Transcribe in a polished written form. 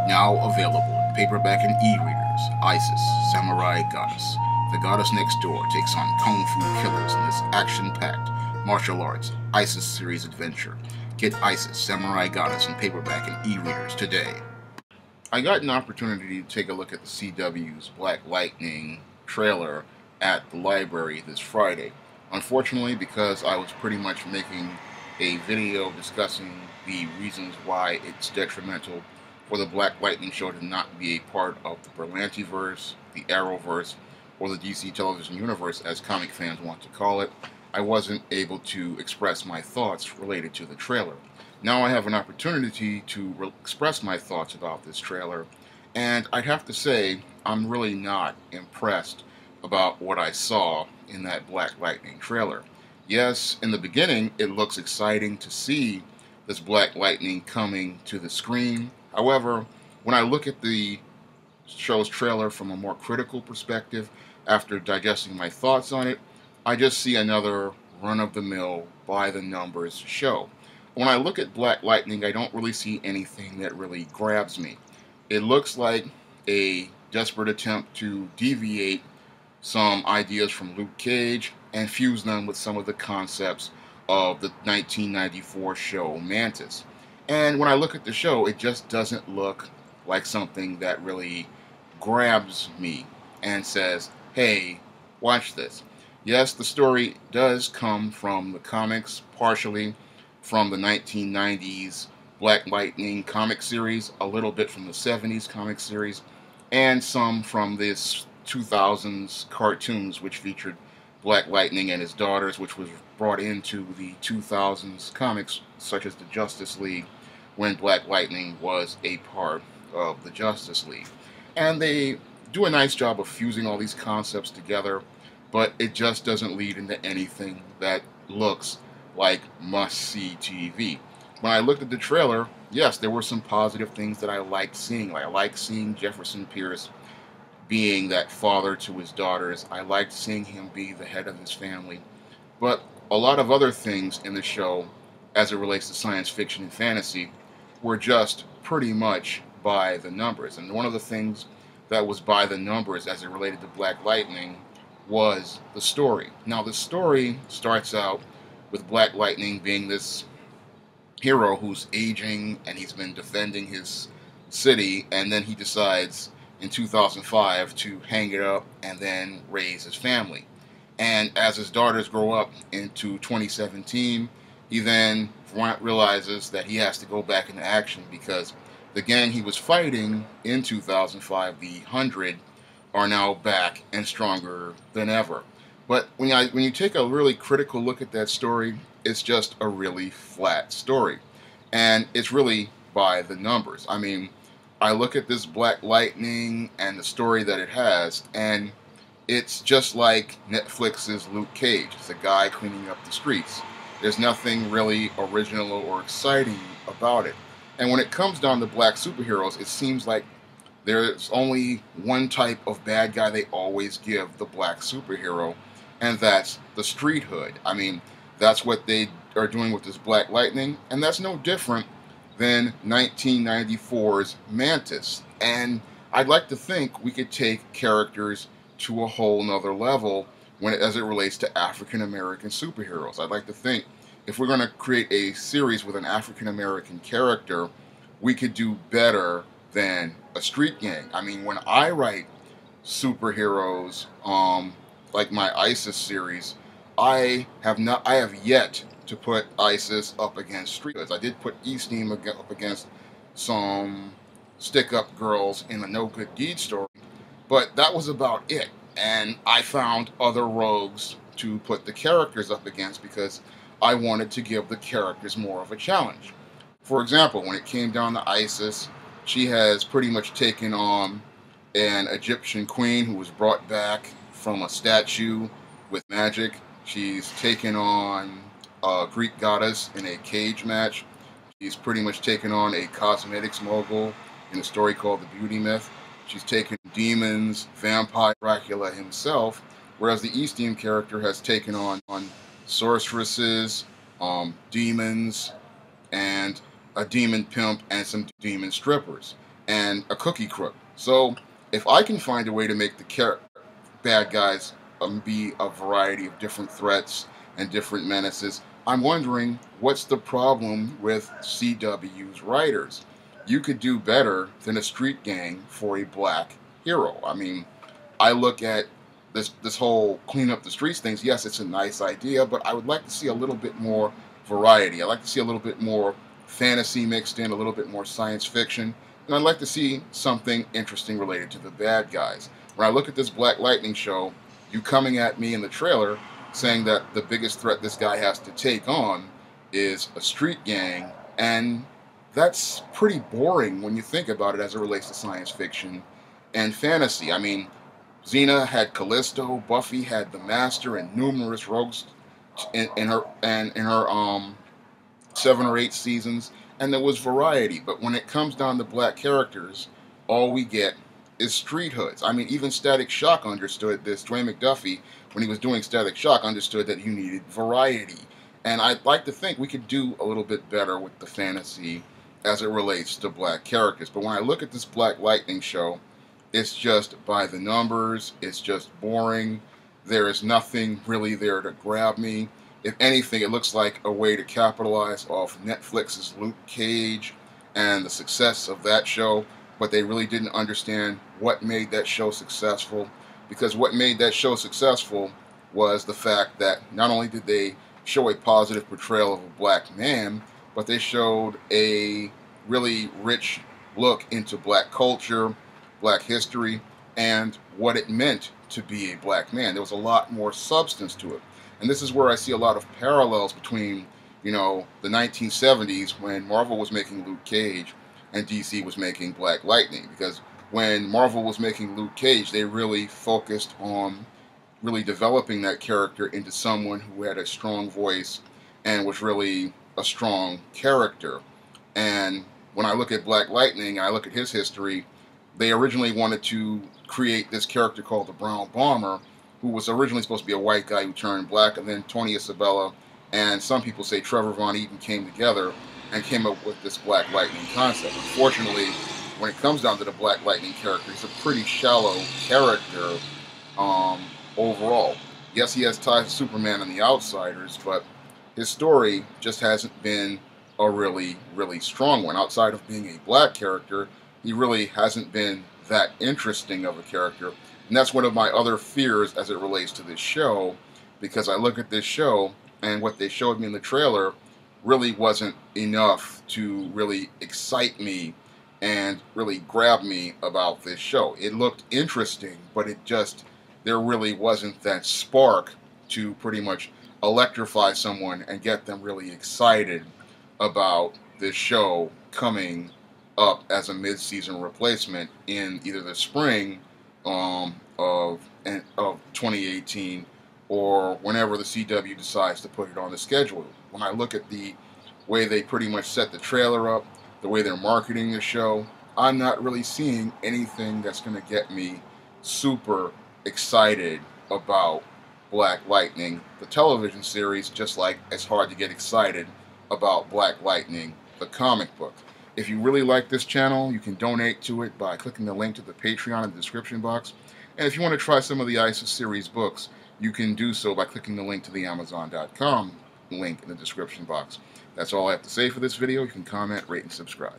Now available in paperback and e-readers, Isis, Samurai Goddess. The goddess next door takes on kung fu killers in this action-packed martial arts Isis series adventure. Get Isis, Samurai Goddess in paperback and e-readers today. I got an opportunity to take a look at the CW's Black Lightning trailer at the library this Friday. Unfortunately, because I was pretty much making a video discussing the reasons why it's detrimental for the Black Lightning show to not be a part of the Berlantiverse, the Arrowverse, or the DC television universe, as comic fans want to call it, I wasn't able to express my thoughts related to the trailer. Now I have an opportunity to express my thoughts about this trailer, and I'd have to say I'm really not impressed about what I saw in that Black Lightning trailer. Yes, in the beginning it looks exciting to see this Black Lightning coming to the screen. However, when I look at the show's trailer from a more critical perspective, after digesting my thoughts on it, I just see another run-of-the-mill, by-the-numbers show. When I look at Black Lightning, I don't really see anything that really grabs me. It looks like a desperate attempt to deviate some ideas from Luke Cage and fuse them with some of the concepts of the 1994 show Mantis. And when I look at the show, it just doesn't look like something that really grabs me and says, hey, watch this. Yes, the story does come from the comics, partially from the 1990s Black Lightning comic series, a little bit from the 70s comic series, and some from this 2000s cartoons, which featured Black Lightning and his daughters, which was brought into the 2000s comics, such as the Justice League, when Black Lightning was a part of the Justice League. And they do a nice job of fusing all these concepts together, but it just doesn't lead into anything that looks like must-see TV. When I looked at the trailer, yes, there were some positive things that I liked seeing. Like, I liked seeing Jefferson Pierce being that father to his daughters. I liked seeing him be the head of his family. But a lot of other things in the show, as it relates to science fiction and fantasy, were just pretty much by the numbers. And one of the things that was by the numbers as it related to Black Lightning was the story. Now, the story starts out with Black Lightning being this hero who's aging and he's been defending his city, and then he decides in 2005 to hang it up and then raise his family. And as his daughters grow up into 2017, he then realizes that he has to go back into action because the gang he was fighting in 2005, the 100, are now back and stronger than ever. But when you take a really critical look at that story, it's just a really flat story. And it's really by the numbers. I mean, I look at this Black Lightning and the story that it has, and it's just like Netflix's Luke Cage. It's a guy cleaning up the streets. There's nothing really original or exciting about it. And when it comes down to black superheroes, it seems like there's only one type of bad guy they always give the black superhero, and that's the street hood. I mean, that's what they are doing with this Black Lightning, and that's no different than 1994's Mantis. And I'd like to think we could take characters to a whole nother level as it relates to African American superheroes. I'd like to think if we're going to create a series with an African American character, we could do better than a street gang. I mean, when I write superheroes, like my Isis series, I have yet to put Isis up against street hoods. I did put E-Steam up against some stick-up girls in a No Good Deed story, but that was about it. And I found other rogues to put the characters up against because I wanted to give the characters more of a challenge. For example, when it came down to Isis, she has pretty much taken on an Egyptian queen who was brought back from a statue with magic. She's taken on a Greek goddess in a cage match. She's pretty much taken on a cosmetics mogul in a story called The Beauty Myth. She's taken demons, vampire Dracula himself, whereas the E-Steam character has taken on sorceresses, demons, and a demon pimp and some demon strippers. and a cookie crook. So if I can find a way to make the bad guys be a variety of different threats and different menaces, I'm wondering what's the problem with CW's writers. You could do better than a street gang for a black hero. I mean, I look at this whole clean up the streets things. Yes, it's a nice idea, but I would like to see a little bit more variety. I'd like to see a little bit more fantasy mixed in, a little bit more science fiction, and I'd like to see something interesting related to the bad guys. When I look at this Black Lightning show, you coming at me in the trailer saying that the biggest threat this guy has to take on is a street gang, and that's pretty boring when you think about it as it relates to science fiction and fantasy. I mean, Xena had Callisto, Buffy had the Master, and numerous rogues in her 7 or 8 seasons, and there was variety. But when it comes down to black characters, all we get is street hoods. I mean, even Static Shock understood this. Dwayne McDuffie, when he was doing Static Shock, understood that you needed variety. And I'd like to think we could do a little bit better with the fantasy as it relates to black characters. But when I look at this Black Lightning show, it's just by the numbers. It's just boring. There is nothing really there to grab me. If anything, it looks like a way to capitalize off Netflix's Luke Cage and the success of that show, but they really didn't understand what made that show successful, because what made that show successful was the fact that not only did they show a positive portrayal of a black man, but they showed a really rich look into black culture, black history, and what it meant to be a black man. There was a lot more substance to it. And this is where I see a lot of parallels between, the 1970s when Marvel was making Luke Cage and DC was making Black Lightning. Because when Marvel was making Luke Cage, they really focused on really developing that character into someone who had a strong voice and was really a strong character. And when I look at Black Lightning, I look at his history, they originally wanted to create this character called the Brown Bomber, who was originally supposed to be a white guy who turned black, and then Tony Isabella and some people say Trevor Von Eaton came together and came up with this Black Lightning concept. Unfortunately, when it comes down to the Black Lightning character, he's a pretty shallow character overall. Yes, he has ties to Superman and the Outsiders, but his story just hasn't been a really, really strong one. Outside of being a black character, he really hasn't been that interesting of a character. And that's one of my other fears as it relates to this show, because I look at this show and what they showed me in the trailer really wasn't enough to really excite me and really grab me about this show. It looked interesting, but there really wasn't that spark to pretty much electrify someone and get them really excited about this show coming up as a mid-season replacement in either the spring of 2018 or whenever the CW decides to put it on the schedule. When I look at the way they pretty much set the trailer up, the way they're marketing the show, I'm not really seeing anything that's going to get me super excited about Black Lightning, the television series, just like it's hard to get excited about Black Lightning, the comic book. If you really like this channel, you can donate to it by clicking the link to the Patreon in the description box. And if you want to try some of the ISIS series books, you can do so by clicking the link to the Amazon.com link in the description box. That's all I have to say for this video. You can comment, rate, and subscribe.